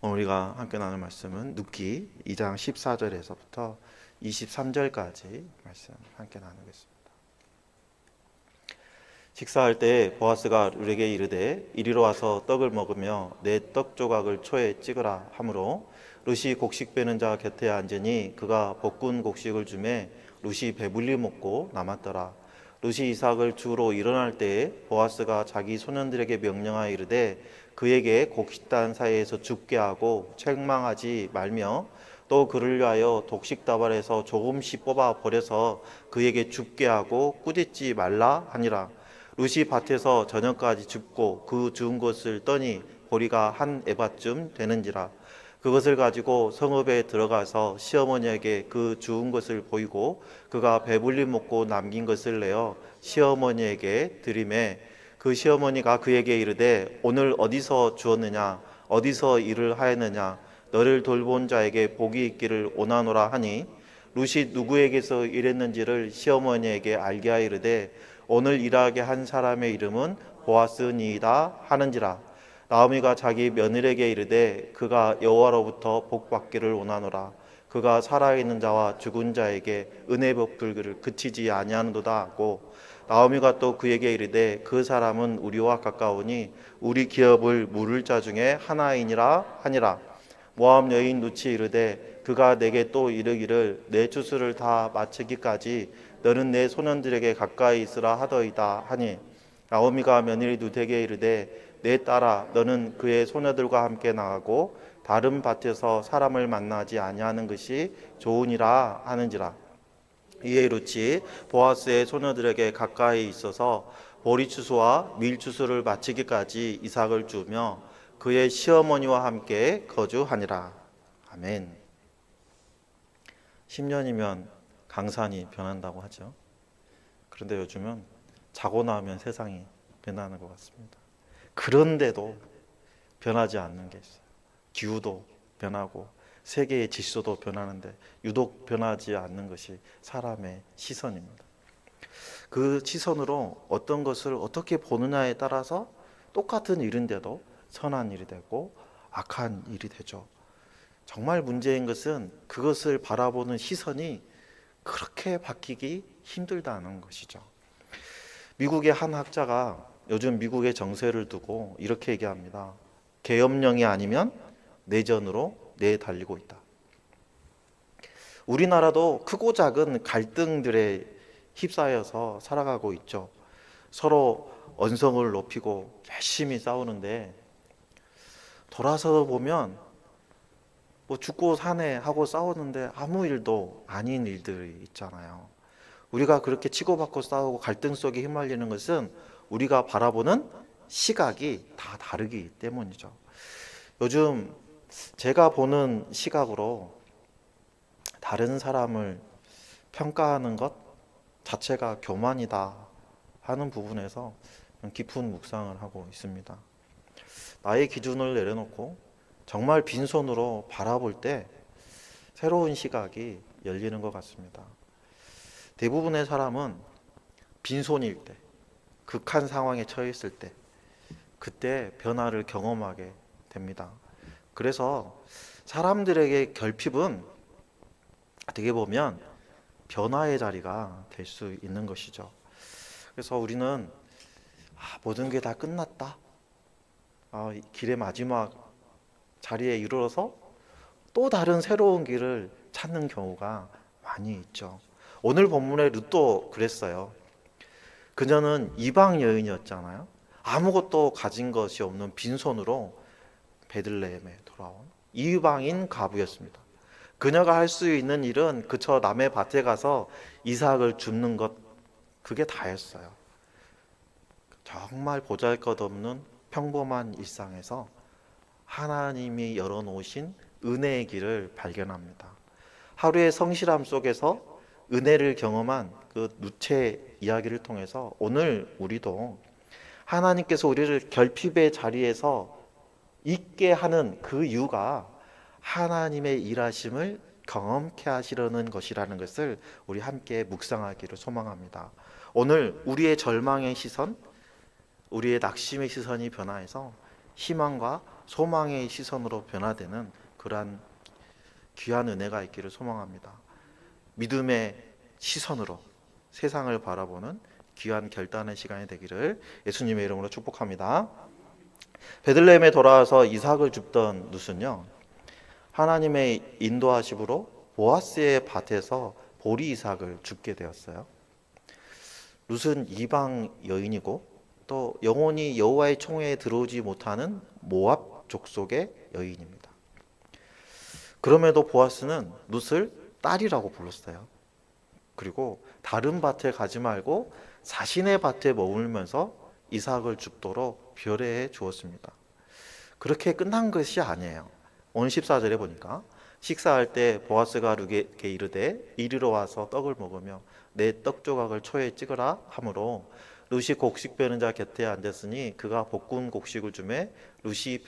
오늘 우리가 함께 나눌 말씀은 눕기 2장 14절에서부터 23절까지 말씀 함께 나누겠습니다. 식사할 때 보아스가 룻에게 이르되 이리로 와서 떡을 먹으며 내 떡 조각을 초에 찍으라 하므로 룻이 곡식 빼는 자 곁에 앉으니 그가 볶은 곡식을 주매 룻이 배불리 먹고 남았더라. 룻이 이삭을 주우러 일어날 때에 보아스가 자기 소년들에게 명령하여 이르되 그에게 곡식단 사이에서 죽게 하고 책망하지 말며 또 그를 위하여 독식다발에서 조금씩 뽑아 버려서 그에게 죽게 하고 꾸짖지 말라 하니라. 룻이 밭에서 저녁까지 줍고 그 주운 것을 떠니 보리가 한 에바쯤 되는지라. 그것을 가지고 성읍에 들어가서 시어머니에게 그 주운 것을 보이고 그가 배불리 먹고 남긴 것을 내어 시어머니에게 드리매 그 시어머니가 그에게 이르되 오늘 어디서 주었느냐 어디서 일을 하였느냐 너를 돌본 자에게 복이 있기를 원하노라 하니 룻이 누구에게서 일했는지를 시어머니에게 알게 하여 이르되 오늘 일하게 한 사람의 이름은 보아스니이다 하는지라. 나오미가 자기 며느리에게 이르되 그가 여호와로부터 복 받기를 원하노라. 그가 살아있는 자와 죽은 자에게 은혜 베풀기를 그치지 아니하는도다 하고 나오미가 또 그에게 이르되 그 사람은 우리와 가까우니 우리 기업을 물을 자 중에 하나이니라 하니라. 모압 여인 룻이 이르되 그가 내게 또 이르기를 내 추수를 다 마치기까지 너는 내 소년들에게 가까이 있으라 하더이다 하니 나오미가 며느리 룻에게 이르되 내 딸아 너는 그의 소녀들과 함께 나가고 다른 밭에서 사람을 만나지 아니하는 것이 좋으니라 하는지라. 이에 룻이 보아스의 소녀들에게 가까이 있어서 보리 추수와 밀 추수를 마치기까지 이삭을 주며 그의 시어머니와 함께 거주하니라. 아멘. 10년이면 강산이 변한다고 하죠. 그런데 요즘은 자고 나면 세상이 변하는 것 같습니다. 그런데도 변하지 않는 게 있어요. 기후도 변하고 세계의 질서도 변하는데 유독 변하지 않는 것이 사람의 시선입니다. 그 시선으로 어떤 것을 어떻게 보느냐에 따라서 똑같은 일인데도 선한 일이 되고 악한 일이 되죠. 정말 문제인 것은 그것을 바라보는 시선이 그렇게 바뀌기 힘들다는 것이죠. 미국의 한 학자가 요즘 미국의 정세를 두고 이렇게 얘기합니다. 계엄령이 아니면 내전으로 내달리고 있다. 우리나라도 크고 작은 갈등들에 휩싸여서 살아가고 있죠. 서로 언성을 높이고 열심히 싸우는데 돌아서 보면 뭐 죽고 사네 하고 싸우는데 아무 일도 아닌 일들이 있잖아요. 우리가 그렇게 치고받고 싸우고 갈등 속에 휘말리는 것은 우리가 바라보는 시각이 다 다르기 때문이죠. 요즘 제가 보는 시각으로 다른 사람을 평가하는 것 자체가 교만이다 하는 부분에서 깊은 묵상을 하고 있습니다. 나의 기준을 내려놓고 정말 빈손으로 바라볼 때 새로운 시각이 열리는 것 같습니다. 대부분의 사람은 빈손일 때, 극한 상황에 처해 있을 때, 그때 변화를 경험하게 됩니다. 그래서 사람들에게 결핍은 어떻게 보면 변화의 자리가 될 수 있는 것이죠. 그래서 우리는 모든 게 다 끝났다. 길의 마지막 자리에 이르러서 또 다른 새로운 길을 찾는 경우가 많이 있죠. 오늘 본문의 룻도 그랬어요. 그녀는 이방 여인이었잖아요. 아무것도 가진 것이 없는 빈손으로 베들레헴에 돌아온 이방인 과부였습니다. 그녀가 할 수 있는 일은 그저 남의 밭에 가서 이삭을 줍는 것, 그게 다였어요. 정말 보잘것없는 평범한 일상에서 하나님이 열어놓으신 은혜의 길을 발견합니다. 하루의 성실함 속에서 은혜를 경험한 그 룻의 이야기를 통해서 오늘 우리도 하나님께서 우리를 결핍의 자리에서 있게 하는 그 이유가 하나님의 일하심을 경험케 하시려는 것이라는 것을 우리 함께 묵상하기를 소망합니다. 오늘 우리의 절망의 시선, 우리의 낙심의 시선이 변화해서 희망과 소망의 시선으로 변화되는 그러한 귀한 은혜가 있기를 소망합니다. 믿음의 시선으로 세상을 바라보는 귀한 결단의 시간이 되기를 예수님의 이름으로 축복합니다. 베들레헴에 돌아와서 이삭을 줍던 룻은요, 하나님의 인도하심으로 보아스의 밭에서 보리 이삭을 줍게 되었어요. 룻은 이방 여인이고 또 영원히 여호와의 총회에 들어오지 못하는 모압 족속의 여인입니다. 그럼에도 보아스는 룻을 딸이라고 불렀어요. 그리고 다른 밭에 가지 말고 자신의 밭에 머물면서 이삭을 줍도록 별해해 주었습니다. 그렇게 끝난 것이 아니에요. 오늘 14절에 보니까 식사할 때 보아스가 룻에게 이르되 이리로 와서 떡을 먹으며 내 떡 조각을 초에 찍으라 하므로 룻이 곡식 베는 자 곁에 앉았으니 그가 볶은 곡식을 주매 룻이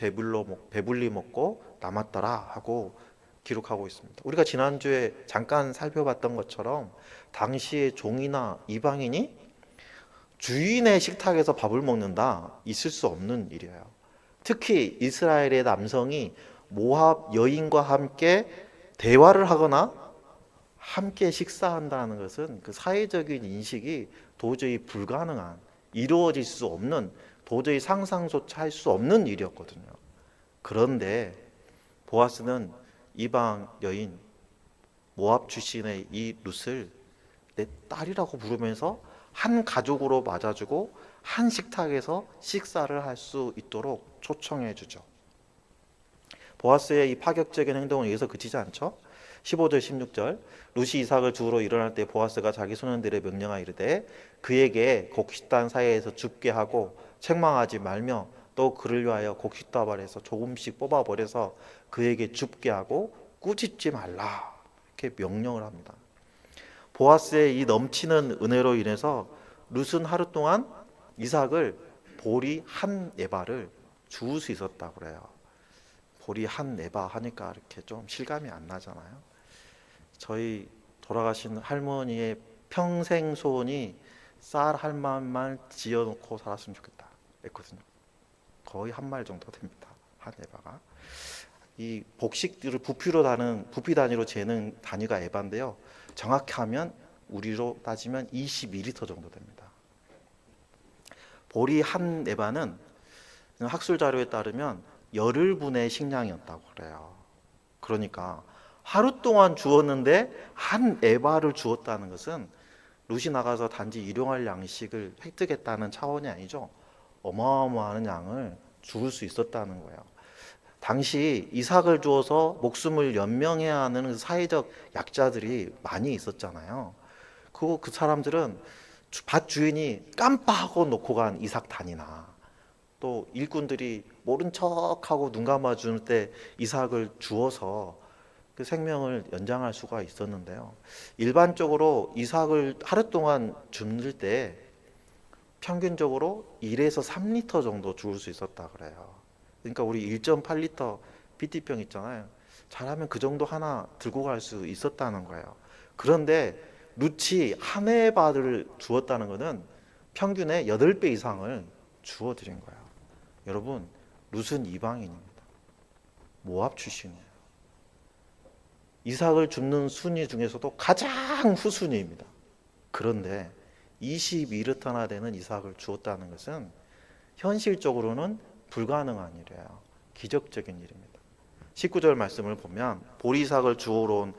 배불리 먹고 남았더라 하고 기록하고 있습니다. 우리가 지난주에 잠깐 살펴봤던 것처럼 당시의 종이나 이방인이 주인의 식탁에서 밥을 먹는다, 있을 수 없는 일이에요. 특히 이스라엘의 남성이 모압 여인과 함께 대화를 하거나 함께 식사한다는 것은 그 사회적인 인식이 도저히 불가능한, 이루어질 수 없는, 도저히 상상조차 할 수 없는 일이었거든요. 그런데 보아스는 이방 여인 모압 출신의 이 룻을 내 딸이라고 부르면서 한 가족으로 맞아주고 한 식탁에서 식사를 할 수 있도록 초청해 주죠. 보아스의 이 파격적인 행동은 여기서 그치지 않죠. 15절 16절 룻이 이삭을 주우러 일어날 때 보아스가 자기 소년들의 명령하여 이르되 그에게 곡식단 사이에서 줍게 하고 책망하지 말며 또 그를 위하여 곡식다발에서 조금씩 뽑아버려서 그에게 줍게 하고 꾸짖지 말라, 이렇게 명령을 합니다. 보아스의 이 넘치는 은혜로 인해서 룻은 하루 동안 이삭을 보리 한 에바를 주울 수 있었다고 그래요. 보리 한 에바 하니까 이렇게 좀 실감이 안 나잖아요. 저희 돌아가신 할머니의 평생 소원이 쌀 한 마리만 지어놓고 살았으면 좋겠다 했거든요. 거의 한 말 정도 됩니다. 한 에바가. 이 곡식들을 부피 단위로 재는 단위가 에바인데요. 정확히 하면 우리로 따지면 22리터 정도 됩니다. 보리 한 에바는 학술 자료에 따르면 열흘분의 식량이었다고 그래요. 그러니까 하루 동안 주었는데 한 에바를 주었다는 것은 룻이 나가서 단지 일용할 양식을 획득했다는 차원이 아니죠. 어마어마한 양을 주울 수 있었다는 거예요. 당시 이삭을 주어서 목숨을 연명해야 하는 사회적 약자들이 많이 있었잖아요. 그 사람들은 밭 주인이 깜빡하고 놓고 간 이삭 단이나 또 일꾼들이 모른 척하고 눈 감아줄 때 이삭을 주어서 그 생명을 연장할 수가 있었는데요. 일반적으로 이삭을 하루 동안 줍을 때 평균적으로 1에서 3리터 정도 주울 수 있었다 그래요. 그러니까 우리 1.8리터 PT병 있잖아요. 잘하면 그 정도 하나 들고 갈 수 있었다는 거예요. 그런데 룻이 한 에바를 주었다는 것은 평균의 8배 이상을 주어 드린 거예요. 여러분, 룻은 이방인입니다. 모압 출신이에요. 이삭을 줍는 순위 중에서도 가장 후순위입니다. 그런데 22리터나 되는 이삭을 주었다는 것은 현실적으로는 불가능한 일이에요. 기적적인 일입니다. 19절 말씀을 보면 보리 이삭을 주워온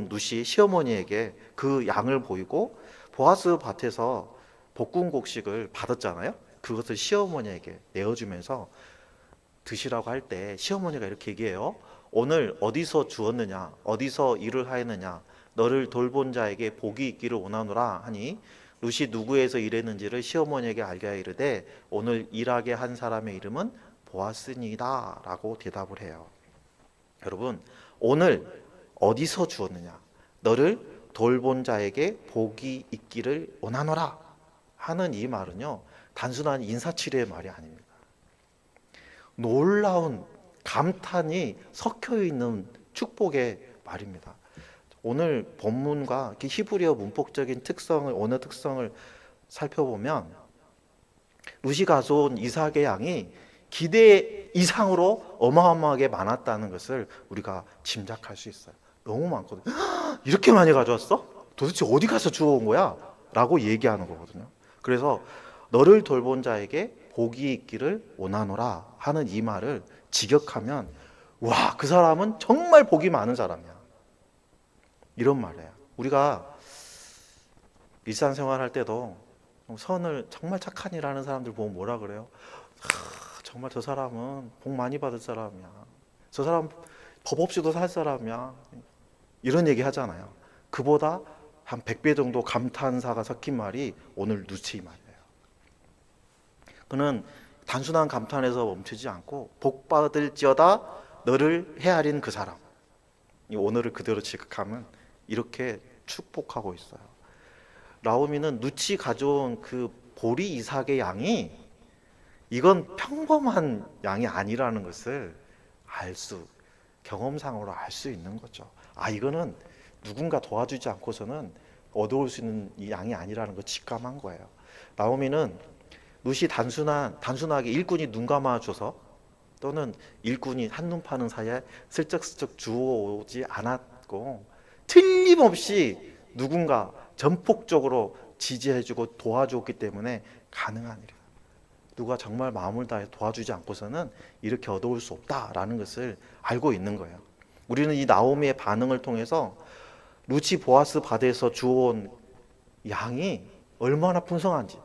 룻이 시어머니에게 그 양을 보이고 보아스 밭에서 볶은 곡식을 받았잖아요. 그것을 시어머니에게 내어주면서 드시라고 할 때 시어머니가 이렇게 얘기해요. 오늘 어디서 주었느냐, 어디서 일을 하였느냐, 너를 돌본 자에게 복이 있기를 원하노라 하니 룻이 누구에서 일했는지를 시어머니에게 알게 하여 이르되 오늘 일하게 한 사람의 이름은 보아스니이다 라고 대답을 해요. 여러분, 오늘 어디서 주었느냐, 너를 돌본 자에게 복이 있기를 원하노라 하는 이 말은요, 단순한 인사치레의 말이 아닙니다. 놀라운 감탄이 섞여 있는 축복의 말입니다. 오늘 본문과 히브리어 문법적인 특성을, 언어 특성을 살펴보면 룻이 가져온 이삭의 양이 기대 이상으로 어마어마하게 많았다는 것을 우리가 짐작할 수 있어요. 너무 많거든요. 이렇게 많이 가져왔어? 도대체 어디 가서 주워온 거야? 라고 얘기하는 거거든요. 그래서 너를 돌본 자에게 복이 있기를 원하노라 하는 이 말을 직역하면, 와, 그 사람은 정말 복이 많은 사람이야, 이런 말이에요. 우리가 일상생활 할 때도 선을 정말 착한 일 하는 사람들 보면 뭐라 그래요? 정말 저 사람은 복 많이 받을 사람이야, 저 사람 법 없이도 살 사람이야, 이런 얘기 하잖아요. 그보다 한 100배 정도 감탄사가 섞인 말이 오늘 누치 말이에요. 그는 단순한 감탄에서 멈추지 않고 복 받을지어다 너를 헤아린 그 사람, 이 오늘을 그대로 지극하면 이렇게 축복하고 있어요. 나오미는 누치 가져온 그 보리 이삭의 양이 이건 평범한 양이 아니라는 것을 경험상으로 알 수 있는 거죠. 이거는 누군가 도와주지 않고서는 얻어올 수 있는 이 양이 아니라는 걸 직감한 거예요. 나오미는 룻이 단순하게 일꾼이 눈 감아줘서 또는 일꾼이 한눈 파는 사이에 슬쩍슬쩍 주워오지 않았고, 틀림없이 누군가 전폭적으로 지지해주고 도와줬기 때문에 가능한 일이에요. 누가 정말 마음을 다해 도와주지 않고서는 이렇게 얻어올 수 없다라는 것을 알고 있는 거예요. 우리는 이 나오미의 반응을 통해서 룻이 보아스 밭에서 주워온 양이 얼마나 풍성한지,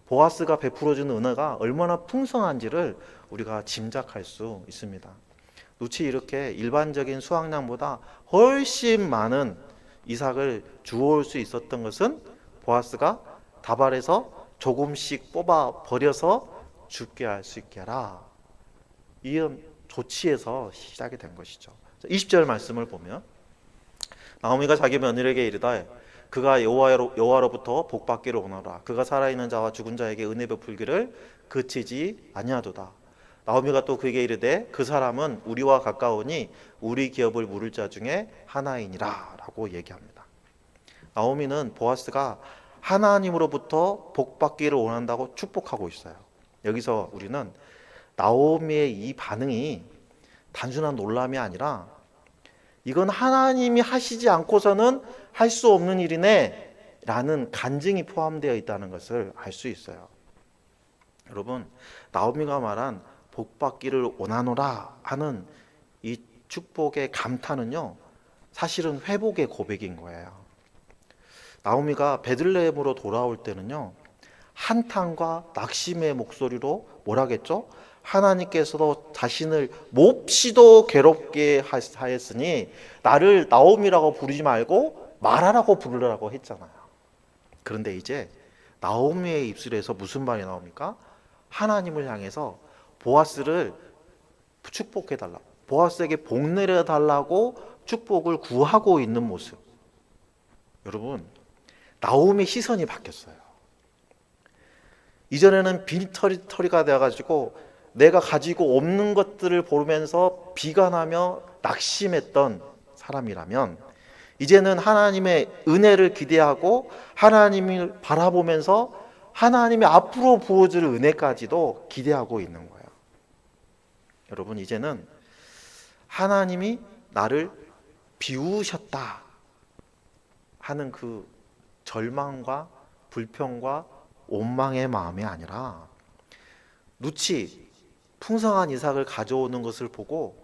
보아스가 베풀어주는 은혜가 얼마나 풍성한지를 우리가 짐작할 수 있습니다. 룻이 이렇게 일반적인 수확량보다 훨씬 많은 이삭을 주워올 수 있었던 것은 보아스가 다발에서 조금씩 뽑아 버려서 죽게 할 수 있게 하라, 이런 조치에서 시작이 된 것이죠. 20절 말씀을 보면, 나오미가 자기 며느리에게 이르되 그가 여호와로부터 복받기를 원하라. 그가 살아있는 자와 죽은 자에게 은혜 베풀기를 그치지 아니하도다. 나오미가 또 그에게 이르되 그 사람은 우리와 가까우니 우리 기업을 물을 자 중에 하나이니라 라고 얘기합니다. 나오미는 보아스가 하나님으로부터 복받기를 원한다고 축복하고 있어요. 여기서 우리는 나오미의 이 반응이 단순한 놀람이 아니라 이건 하나님이 하시지 않고서는 할 수 없는 일이네 라는 간증이 포함되어 있다는 것을 알 수 있어요. 여러분, 나오미가 말한 복받기를 원하노라 하는 이 축복의 감탄은요, 사실은 회복의 고백인 거예요. 나오미가 베들레헴으로 돌아올 때는요, 한탄과 낙심의 목소리로 뭐라겠죠? 하나님께서도 자신을 몹시도 괴롭게 하였으니 나를 나오미라고 부르지 말고 마라라고 부르라고 했잖아요. 그런데 이제 나오미의 입술에서 무슨 말이 나옵니까? 하나님을 향해서 보아스를 축복해달라, 보아스에게 복 내려달라고 축복을 구하고 있는 모습. 여러분, 나오미의 시선이 바뀌었어요. 이전에는 빈털이가 되어가지고 내가 가지고 없는 것들을 보면서 비관하며 낙심했던 사람이라면, 이제는 하나님의 은혜를 기대하고 하나님을 바라보면서 하나님이 앞으로 부어줄 은혜까지도 기대하고 있는 거예요. 여러분, 이제는 하나님이 나를 비우셨다 하는 그 절망과 불평과 원망의 마음이 아니라, 룻이 풍성한 이삭을 가져오는 것을 보고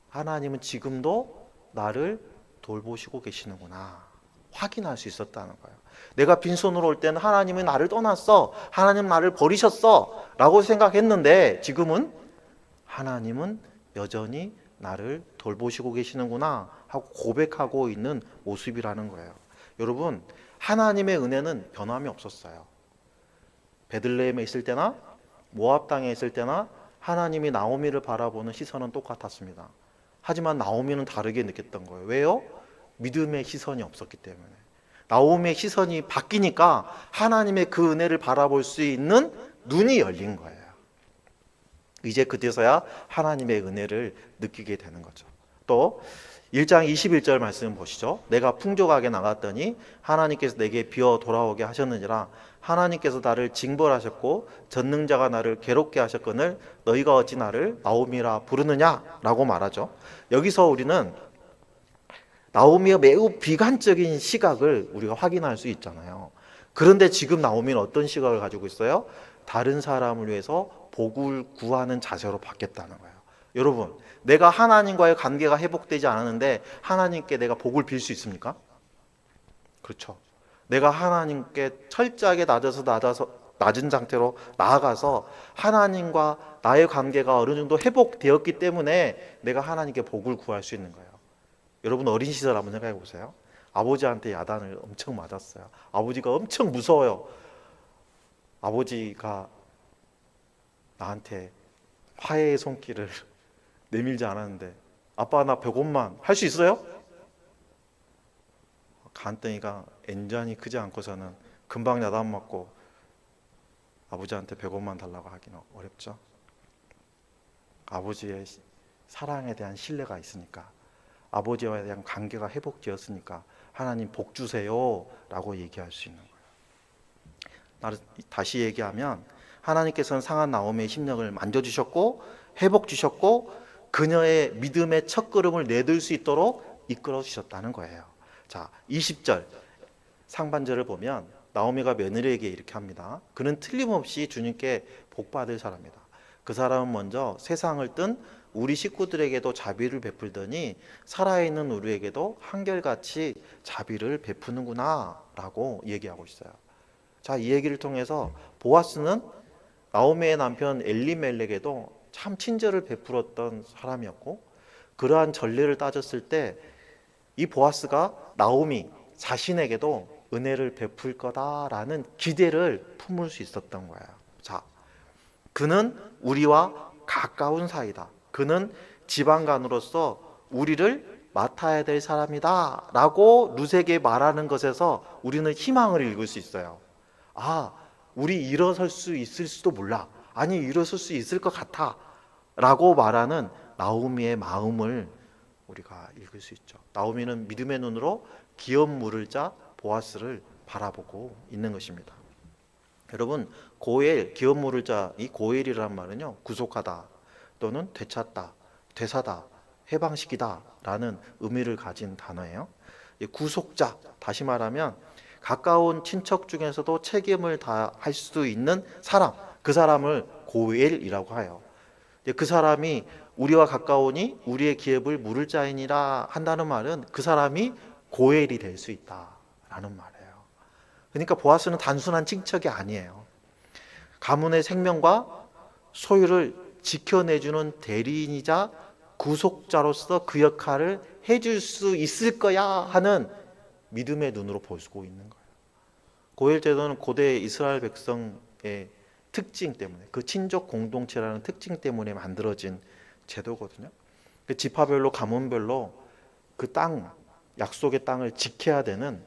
하나님은 지금도 나를 돌보시고 계시는구나 확인할 수 있었다는 거예요. 내가 빈손으로 올 때는 하나님은 나를 떠났어, 하나님 나를 버리셨어 라고 생각했는데 지금은 하나님은 여전히 나를 돌보시고 계시는구나 하고 고백하고 있는 모습이라는 거예요. 여러분, 하나님의 은혜는 변함이 없었어요. 베들레헴에 있을 때나 모압 땅에 있을 때나 하나님이 나오미를 바라보는 시선은 똑같았습니다. 하지만 나오미는 다르게 느꼈던 거예요. 왜요? 믿음의 시선이 없었기 때문에. 나오미의 시선이 바뀌니까 하나님의 그 은혜를 바라볼 수 있는 눈이 열린 거예요. 이제 그때서야 하나님의 은혜를 느끼게 되는 거죠. 또 1장 21절 말씀 보시죠. 내가 풍족하게 나갔더니 하나님께서 내게 비어 돌아오게 하셨느니라. 하나님께서 나를 징벌하셨고 전능자가 나를 괴롭게 하셨거늘 너희가 어찌 나를 나오미라 부르느냐라고 말하죠. 여기서 우리는 나오미의 매우 비관적인 시각을 우리가 확인할 수 있잖아요. 그런데 지금 나오미는 어떤 시각을 가지고 있어요? 다른 사람을 위해서 복을 구하는 자세로 바뀌었다는 거예요. 여러분, 내가 하나님과의 관계가 회복되지 않았는데 하나님께 내가 복을 빌 수 있습니까? 그렇죠. 내가 하나님께 철저하게 낮은 상태로 나아가서 하나님과 나의 관계가 어느 정도 회복되었기 때문에 내가 하나님께 복을 구할 수 있는 거예요. 여러분 어린 시절 한번 생각해 보세요. 아버지한테 야단을 엄청 맞았어요. 아버지가 엄청 무서워요. 아버지가 나한테 화해의 손길을 내밀지 않았는데 아빠 나 100원만 할 수 있어요? 간땡이가 엔전이 크지 않고서는 금방 야단 맞고 아버지한테 100원만 달라고 하기는 어렵죠. 아버지의 사랑에 대한 신뢰가 있으니까, 아버지와 대한 관계가 회복되었으니까 하나님 복 주세요 라고 얘기할 수 있는 거예요. 다시 얘기하면 하나님께서는 상한 나오미의 심령을 만져주셨고 회복 주셨고 그녀의 믿음의 첫걸음을 내둘 수 있도록 이끌어 주셨다는 거예요. 자, 20절 상반절을 보면 나오미가 며느리에게 이렇게 합니다. 그는 틀림없이 주님께 복받을 사람이다. 그 사람은 먼저 세상을 뜬 우리 식구들에게도 자비를 베풀더니 살아있는 우리에게도 한결같이 자비를 베푸는구나 라고 얘기하고 있어요. 자, 이 얘기를 통해서 보아스는 나오미의 남편 엘리멜렉에도 참 친절을 베풀었던 사람이었고, 그러한 전례를 따졌을 때 이 보아스가 나오미 자신에게도 은혜를 베풀 거다라는 기대를 품을 수 있었던 거예요. 자, 그는 우리와 가까운 사이다. 그는 지방간으로서 우리를 맡아야 될 사람이다 라고 룻에게 말하는 것에서 우리는 희망을 읽을 수 있어요. 아, 우리 일어설 수 있을 수도 몰라. 아니, 일어설 수 있을 것 같아 라고 말하는 나오미의 마음을 우리가 읽을 수 있죠. 나오미는 믿음의 눈으로 기업 물을 자 보아스를 바라보고 있는 것입니다. 여러분, 고엘, 기업 물을 자, 이 고엘이라는 말은요, 구속하다 또는 되찾다, 되사다, 해방시키다 라는 의미를 가진 단어예요. 구속자, 다시 말하면 가까운 친척 중에서도 책임을 다할 수 있는 사람, 그 사람을 고엘이라고 해요. 그 사람이 우리와 가까우니 우리의 기업을 물을 자이니라 한다는 말은 그 사람이 고엘이 될 수 있다라는 말이에요. 그러니까 보아스는 단순한 친척이 아니에요. 가문의 생명과 소유를 지켜내주는 대리인이자 구속자로서 그 역할을 해줄 수 있을 거야 하는 믿음의 눈으로 보고 있는 거예요. 고엘 제도는 고대 이스라엘 백성의 특징 때문에, 그 친족 공동체라는 특징 때문에 만들어진 제도거든요. 그 지파별로 가문별로 그 땅, 약속의 땅을 지켜야 되는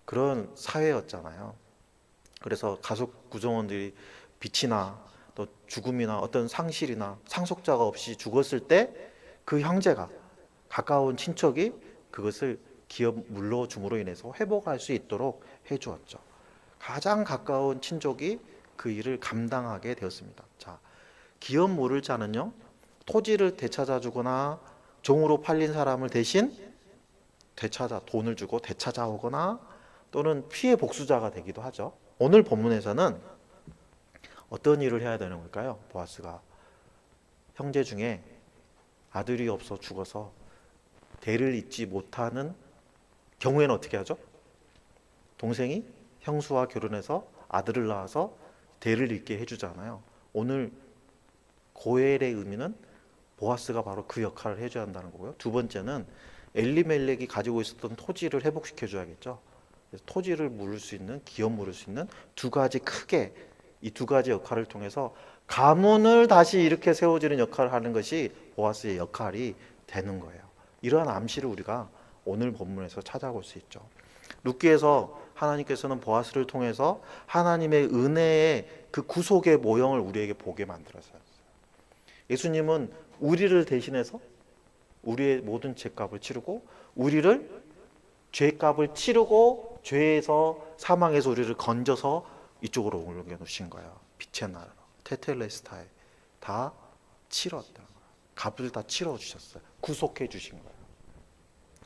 그런 사회였잖아요. 그래서 가족 구성원들이 빛이나 또 죽음이나 어떤 상실이나 상속자가 없이 죽었을 때 그 형제가, 가까운 친척이 그것을 기업 물러줌으로 인해서 회복할 수 있도록 해주었죠. 가장 가까운 친족이 그 일을 감당하게 되었습니다. 자, 기업 물을 자는요, 토지를 되찾아주거나 종으로 팔린 사람을 대신 돈을 주고 되찾아오거나 또는 피해 복수자가 되기도 하죠. 오늘 본문에서는 어떤 일을 해야 되는 걸까요? 보아스가 형제 중에 아들이 없어 죽어서 대를 잇지 못하는 경우에는 어떻게 하죠? 동생이 형수와 결혼해서 아들을 낳아서 대를 잇게 해주잖아요. 오늘 고엘의 의미는 보아스가 바로 그 역할을 해줘야 한다는 거고요. 두 번째는 엘리멜렉이 가지고 있었던 토지를 회복시켜 줘야겠죠. 그래서 토지를 물을 수 있는, 기업 물을 수 있는 두 가지, 크게 이 두 가지 역할을 통해서 가문을 다시 이렇게 세워주는 역할을 하는 것이 보아스의 역할이 되는 거예요. 이러한 암시를 우리가 오늘 본문에서 찾아볼 수 있죠. 룻기에서 하나님께서는 보아스를 통해서 하나님의 은혜의 그 구속의 모형을 우리에게 보게 만들었어요. 예수님은 우리를 대신해서 우리의 모든 죄값을 치르고 우리를 죄값을 치르고 죄에서 사망에서 우리를 건져서 이쪽으로 올려놓으신 거예요. 빛의 나라로 테텔레스타에 다 치렀다. 값을 다 치러주셨어요. 구속해 주신 거예요.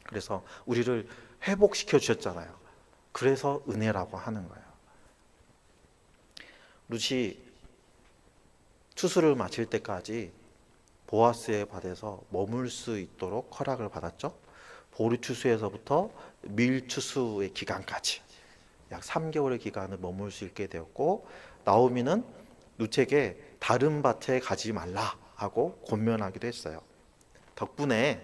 그래서 우리를 회복시켜 주셨잖아요. 그래서 은혜라고 하는 거예요. 룻이 추수를 마칠 때까지 보아스의 밭에서 머물 수 있도록 허락을 받았죠. 보리 추수에서부터 밀 추수의 기간까지 약 3개월의 기간을 머물 수 있게 되었고, 나오미는 룻에게 다른 밭에 가지 말라 하고 권면하기도 했어요. 덕분에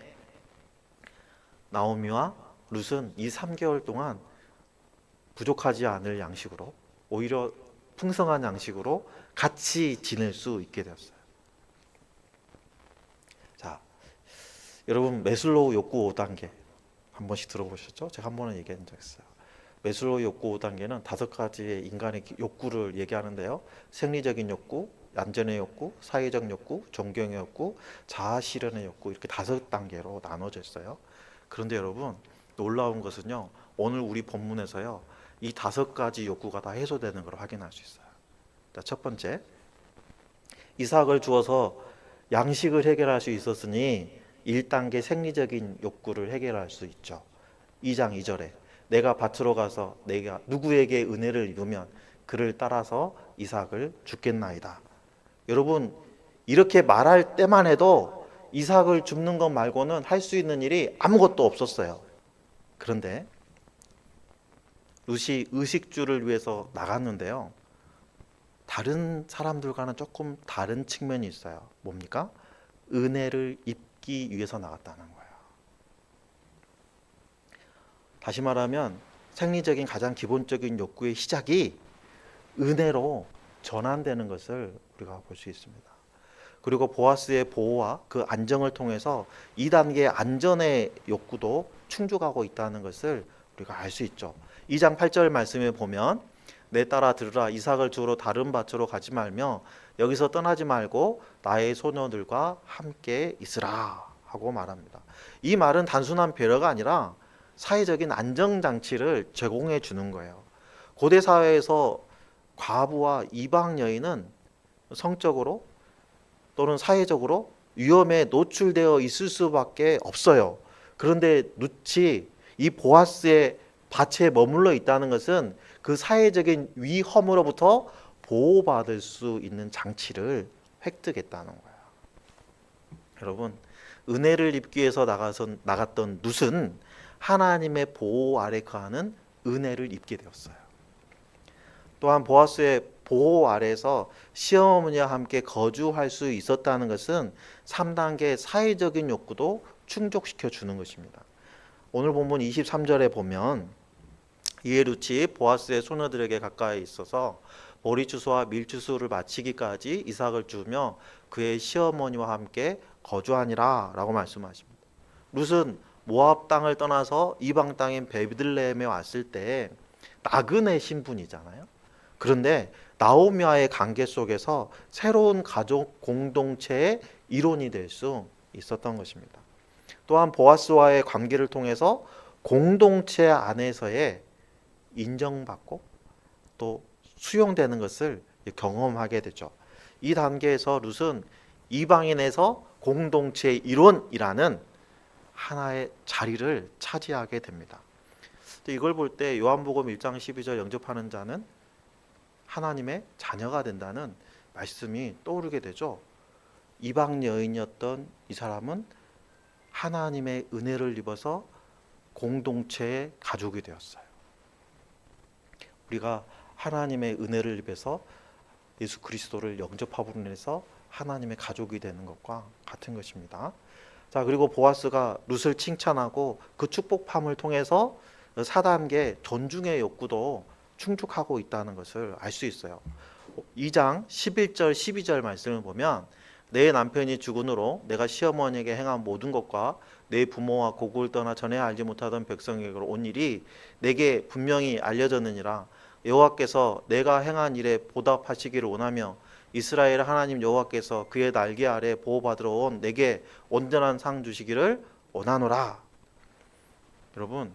나오미와 룻은 이 3개월 동안 부족하지 않을 양식으로, 오히려 풍성한 양식으로 같이 지낼 수 있게 되었어요. 자, 여러분 매슬로우 욕구 5단계 한 번씩 들어보셨죠? 제가 한 번은 얘기한 적 있어요. 매슬로우 욕구 5단계는 5가지의 인간의 욕구를 얘기하는데요. 생리적인 욕구, 안전의 욕구, 사회적 욕구, 존경의 욕구, 자아 실현의 욕구, 이렇게 5단계로 나눠져 있어요. 그런데 여러분 놀라운 것은요, 오늘 우리 본문에서요, 이 5가지 욕구가 다 해소되는 걸 확인할 수 있어요. 자, 첫 번째, 이삭을 주어서 양식을 해결할 수 있었으니 1단계 생리적인 욕구를 해결할 수 있죠. 2장 2절에 내가 밭으로 가서 내가 누구에게 은혜를 입으면 그를 따라서 이삭을 줍겠나이다. 여러분 이렇게 말할 때만 해도 이삭을 줍는 것 말고는 할 수 있는 일이 아무것도 없었어요. 그런데 룻이 의식주를 위해서 나갔는데요, 다른 사람들과는 조금 다른 측면이 있어요. 뭡니까? 은혜를 입기 위해서 나갔다는 거예요. 다시 말하면 생리적인 가장 기본적인 욕구의 시작이 은혜로 전환되는 것을 우리가 볼 수 있습니다. 그리고 보아스의 보호와 그 안정을 통해서 2단계의 안전의 욕구도 충족하고 있다는 것을 우리가 알 수 있죠. 2장 8절 말씀에 보면 내 딸아 들으라, 이삭을 주러 다른 밭으로 가지 말며 여기서 떠나지 말고 나의 소녀들과 함께 있으라 하고 말합니다. 이 말은 단순한 배려가 아니라 사회적인 안정장치를 제공해 주는 거예요. 고대 사회에서 과부와 이방 여인은 성적으로 또는 사회적으로 위험에 노출되어 있을 수밖에 없어요. 그런데 룻이 이 보아스의 밭에 머물러 있다는 것은 그 사회적인 위험으로부터 보호받을 수 있는 장치를 획득했다는 거예요. 여러분, 은혜를 입기 위해서 나갔던 룻은 하나님의 보호 아래 거하는 은혜를 입게 되었어요. 또한 보아스의 보호 아래에서 시어머니와 함께 거주할 수 있었다는 것은 3단계 사회적인 욕구도 충족시켜 주는 것입니다. 오늘 본문 23절에 보면 이에 룻이 보아스의 소녀들에게 가까이 있어서 보리 추수와 밀 추수를 마치기까지 이삭을 주며 그의 시어머니와 함께 거주하니라 라고 말씀하십니다. 룻은 모압 땅을 떠나서 이방 땅인 베들레헴에 왔을 때 나그네 신분이잖아요. 그런데 나오미와의 관계 속에서 새로운 가족 공동체의 일원이 될 수 있었던 것입니다. 또한 보아스와의 관계를 통해서 공동체 안에서의 인정받고 또 수용되는 것을 경험하게 되죠. 이 단계에서 룻은 이방인에서 공동체의 일원이라는 하나의 자리를 차지하게 됩니다. 이걸 볼 때 요한복음 1장 12절 영접하는 자는 하나님의 자녀가 된다는 말씀이 떠오르게 되죠. 이방 여인이었던 이 사람은 하나님의 은혜를 입어서 공동체의 가족이 되었어요. 우리가 하나님의 은혜를 입어서 예수 그리스도를 영접함으로 인해서 하나님의 가족이 되는 것과 같은 것입니다. 자, 그리고 보아스가 룻을 칭찬하고 그 축복함을 통해서 4단계 존중의 욕구도 충족하고 있다는 것을 알 수 있어요. 2장 11절 12절 말씀을 보면 내 남편이 죽은으로 내가 시어머니에게 행한 모든 것과 내 부모와 고국을 떠나 전에 알지 못하던 백성에게로 온 일이 내게 분명히 알려졌느니라. 여호와께서 내가 행한 일에 보답하시기를 원하며 이스라엘 하나님 여호와께서 그의 날개 아래 보호받으러 온 내게 온전한 상 주시기를 원하노라. 여러분,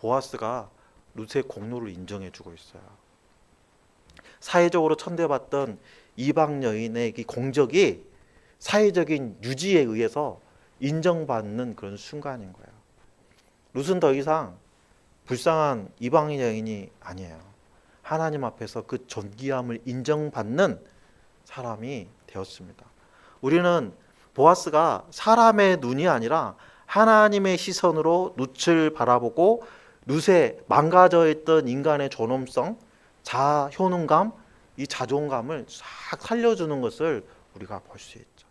보아스가 룻의 공로를 인정해 주고 있어요. 사회적으로 천대받던 이방 여인의 이 공적이 사회적인 유지에 의해서 인정받는 그런 순간인 거예요. 룻은 더 이상 불쌍한 이방 여인이 아니에요. 하나님 앞에서 그 존귀함을 인정받는 사람이 되었습니다. 우리는 보아스가 사람의 눈이 아니라 하나님의 시선으로 룻을 바라보고 룻의 망가져 있던 인간의 존엄성, 자아, 효능감, 이 자존감을 싹 살려주는 것을 우리가 볼 수 있죠.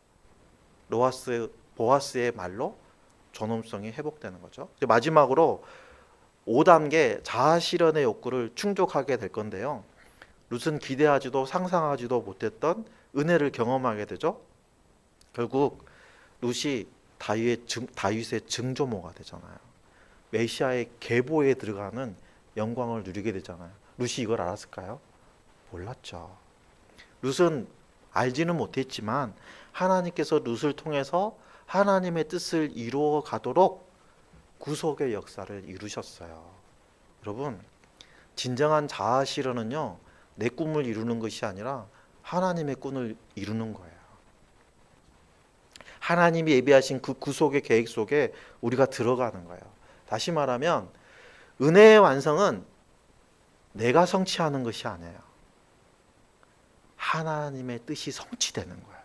보아스의 말로 존엄성이 회복되는 거죠. 마지막으로 5단계 자아 실현의 욕구를 충족하게 될 건데요. 룻은 기대하지도 상상하지도 못했던 은혜를 경험하게 되죠. 결국 룻이 다윗의 증조모가 되잖아요. 메시아의 계보에 들어가는 영광을 누리게 되잖아요. 룻이 이걸 알았을까요? 몰랐죠. 룻은 알지는 못했지만 하나님께서 룻을 통해서 하나님의 뜻을 이루어 가도록 구속의 역사를 이루셨어요. 여러분, 진정한 자아 실현은요, 내 꿈을 이루는 것이 아니라 하나님의 꿈을 이루는 거예요. 하나님이 예비하신 그 구속의 계획 속에 우리가 들어가는 거예요. 다시 말하면 은혜의 완성은 내가 성취하는 것이 아니에요. 하나님의 뜻이 성취되는 거예요.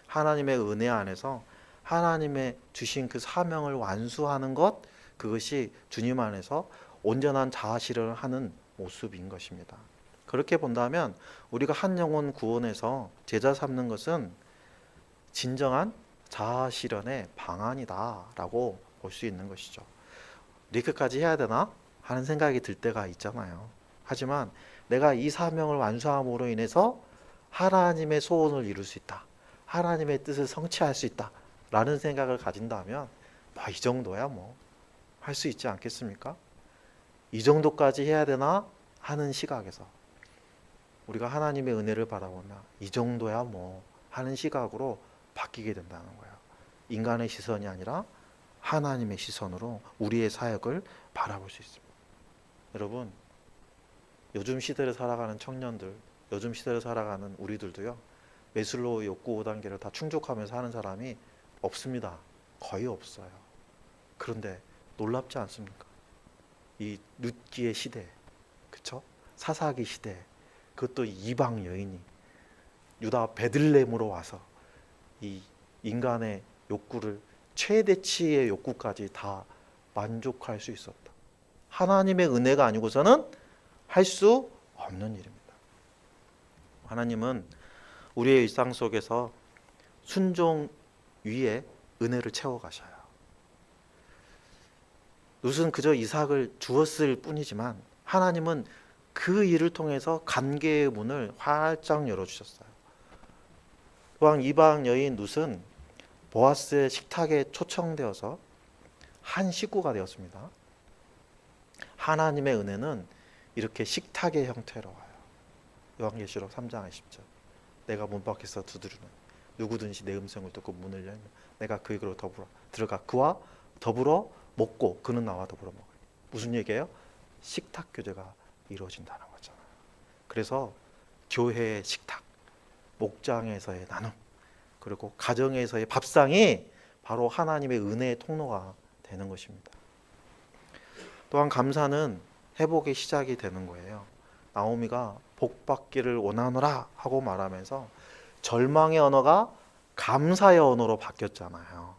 하나님의 은혜 안에서 하나님의 주신 그 사명을 완수하는 것, 그것이 주님 안에서 온전한 자아 실현을 하는 모습인 것입니다. 그렇게 본다면 우리가 한 영혼 구원에서 제자 삼는 것은 진정한 자아 실현의 방안이다라고 볼 수 있는 것이죠. 이렇게까지 해야 되나 하는 생각이 들 때가 있잖아요. 하지만 내가 이 사명을 완수함으로 인해서 하나님의 소원을 이룰 수 있다, 하나님의 뜻을 성취할 수 있다 라는 생각을 가진다면 이 정도야 뭐 할 수 있지 않겠습니까? 이 정도까지 해야 되나 하는 시각에서 우리가 하나님의 은혜를 바라보면 이 정도야 뭐 하는 시각으로 바뀌게 된다는 거예요. 인간의 시선이 아니라 하나님의 시선으로 우리의 사역을 바라볼 수 있습니다. 여러분, 요즘 시대를 살아가는 청년들, 요즘 시대를 살아가는 우리들도요, 메슬로우 욕구 5단계를 다 충족하면서 하는 사람이 없습니다. 거의 없어요. 그런데 놀랍지 않습니까? 이 룻기의 시대, 그쵸? 사사기 시대, 그것도 이방 여인이 유다 베들레헴으로 와서 이 인간의 욕구를 최대치의 욕구까지 다 만족할 수 있었다. 하나님의 은혜가 아니고서는 할 수 없는 일입니다. 하나님은 우리의 일상 속에서 순종 위에 은혜를 채워 가셔요. 룻은 그저 이삭을 주었을 뿐이지만 하나님은 그 일을 통해서 관계의 문을 활짝 열어주셨어요. 또한 이방 여인 룻은 보아스의 식탁에 초청되어서 한 식구가 되었습니다. 하나님의 은혜는 이렇게 식탁의 형태로 와요. 요한계시록 3장 20절. 내가 문 밖에서 두드리는 누구든지 내 음성을 듣고 문을 열면 내가 그에게로 더불어 들어가 그와 더불어 먹고 그는 나와 더불어 먹어요. 무슨 얘기예요? 식탁 교제가 이루어진다는 거잖아요. 그래서 교회의 식탁, 목장에서의 나눔, 그리고 가정에서의 밥상이 바로 하나님의 은혜의 통로가 되는 것입니다. 또한 감사는 회복의 시작이 되는 거예요. 나오미가 복받기를 원하노라 하고 말하면서 절망의 언어가 감사의 언어로 바뀌었잖아요.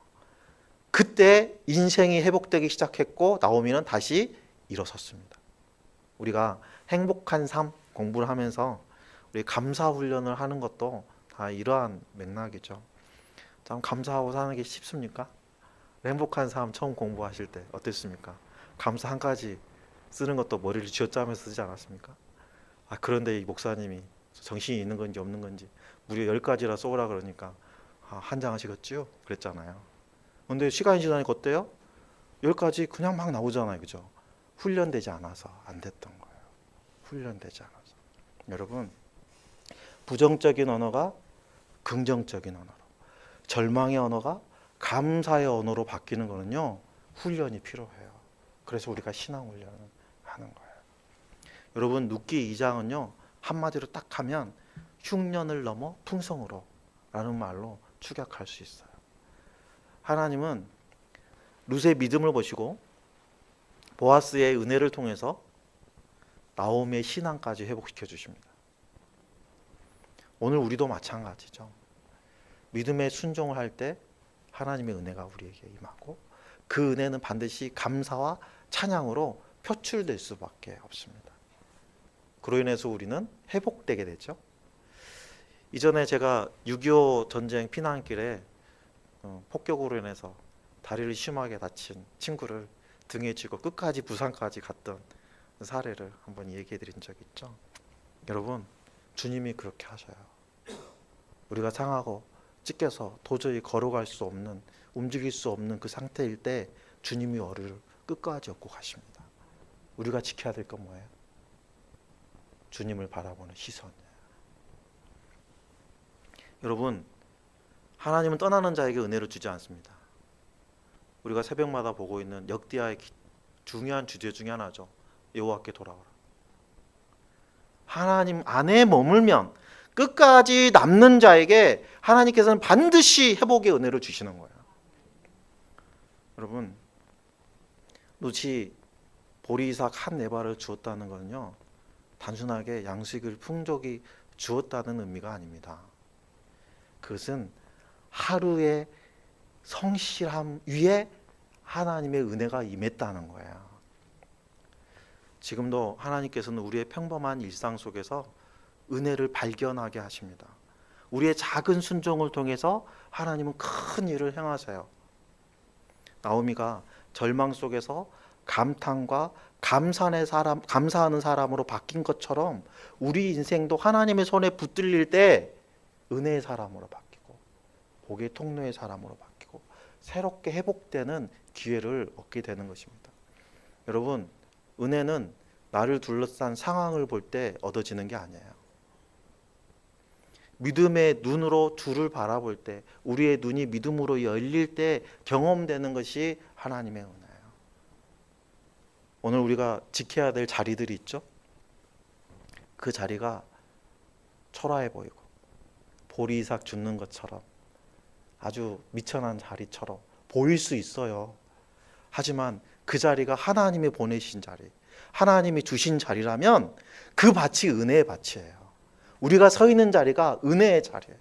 그때 인생이 회복되기 시작했고 나오미는 다시 일어섰습니다. 우리가 행복한 삶 공부를 하면서 우리 감사 훈련을 하는 것도 다 이러한 맥락이죠. 참 감사하고 사는 게 쉽습니까? 행복한 삶 처음 공부하실 때 어땠습니까? 감사 한 가지 쓰는 것도 머리를 쥐어짜면서 쓰지 않았습니까? 그런데 이 목사님이 정신이 있는 건지 없는 건지 무려 10가지나 써오라 그러니까 한 장 하시겠지요? 그랬잖아요. 근데 시간이 지나니까 어때요? 10가지 그냥 막 나오잖아요. 그죠? 훈련되지 않아서 안 됐던 거예요. 훈련되지 않아서. 여러분, 부정적인 언어가 긍정적인 언어로, 절망의 언어가 감사의 언어로 바뀌는 거는요, 훈련이 필요해요. 그래서 우리가 신앙 훈련을 하는 거예요. 여러분, 룻기 2장은요 한마디로 딱 하면 흉년을 넘어 풍성으로 라는 말로 축약할 수 있어요. 하나님은 룻의 믿음을 보시고 보아스의 은혜를 통해서 나오미의 신앙까지 회복시켜 주십니다. 오늘 우리도 마찬가지죠. 믿음의 순종을 할 때 하나님의 은혜가 우리에게 임하고 그 은혜는 반드시 감사와 찬양으로 표출될 수밖에 없습니다. 그로 인해서 우리는 회복되게 되죠. 이전에 제가 6.25 전쟁 피난길에 폭격으로 인해서 다리를 심하게 다친 친구를 등에 쥐고 끝까지 부산까지 갔던 사례를 한번 얘기해 드린 적이 있죠. 여러분, 주님이 그렇게 하셔요. 우리가 상하고 찢겨서 도저히 걸어갈 수 없는, 움직일 수 없는 그 상태일 때 주님이 우리를 끝까지 업고 가십니다. 우리가 지켜야 될 건 뭐예요? 주님을 바라보는 시선이에요. 여러분, 하나님은 떠나는 자에게 은혜를 주지 않습니다. 우리가 새벽마다 보고 있는 역대하의 중요한 주제 중에 하나죠. 여호와께 돌아오라. 하나님 안에 머물면 끝까지 남는 자에게 하나님께서는 반드시 회복의 은혜를 주시는 거예요. 여러분, 룻이 보리이삭 한 네발을 주었다는 것은요, 단순하게 양식을 풍족히 주었다는 의미가 아닙니다. 그것은 하루의 성실함 위에 하나님의 은혜가 임했다는 거예요. 지금도 하나님께서는 우리의 평범한 일상 속에서 은혜를 발견하게 하십니다. 우리의 작은 순종을 통해서 하나님은 큰 일을 행하세요. 나오미가 절망 속에서 감탄과 감사하는 사람으로 바뀐 것처럼 우리 인생도 하나님의 손에 붙들릴 때 은혜의 사람으로 바뀌고 복의 통로의 사람으로 바뀌고 새롭게 회복되는 기회를 얻게 되는 것입니다. 여러분, 은혜는 나를 둘러싼 상황을 볼 때 얻어지는 게 아니에요. 믿음의 눈으로 주를 바라볼 때, 우리의 눈이 믿음으로 열릴 때 경험되는 것이 하나님의 은혜예요. 오늘 우리가 지켜야 될 자리들이 있죠. 그 자리가 초라해 보이고 보리이삭 줍는 것처럼 아주 미천한 자리처럼 보일 수 있어요. 하지만 그 자리가 하나님이 보내신 자리, 하나님이 주신 자리라면 그 밭이 은혜의 밭이에요. 우리가 서 있는 자리가 은혜의 자리예요.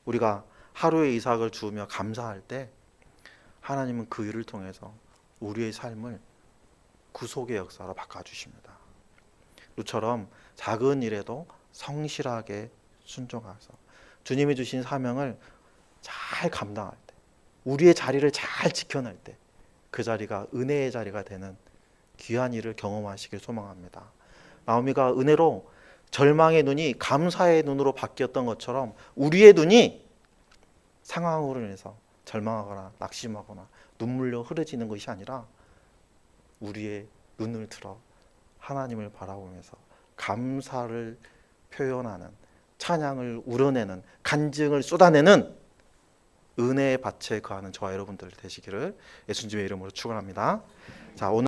우리가 하루의 이삭을 주우며 감사할 때 하나님은 그 일을 통해서 우리의 삶을 구속의 역사로 바꿔주십니다. 룻처럼 작은 일에도 성실하게 순종해서 주님이 주신 사명을 잘 감당할 때, 우리의 자리를 잘 지켜낼 때 그 자리가 은혜의 자리가 되는 귀한 일을 경험하시길 소망합니다. 나오미가 은혜로 절망의 눈이 감사의 눈으로 바뀌었던 것처럼 우리의 눈이 상황으로 인해서 절망하거나 낙심하거나 눈물로 흐려지는 것이 아니라 우리의 눈을 들어 하나님을 바라보면서 감사를 표현하는, 찬양을 우러내는, 간증을 쏟아내는 은혜의 밭에 거하는 저와 여러분들 되시기를 예수님의 이름으로 축원합니다. 자, 오늘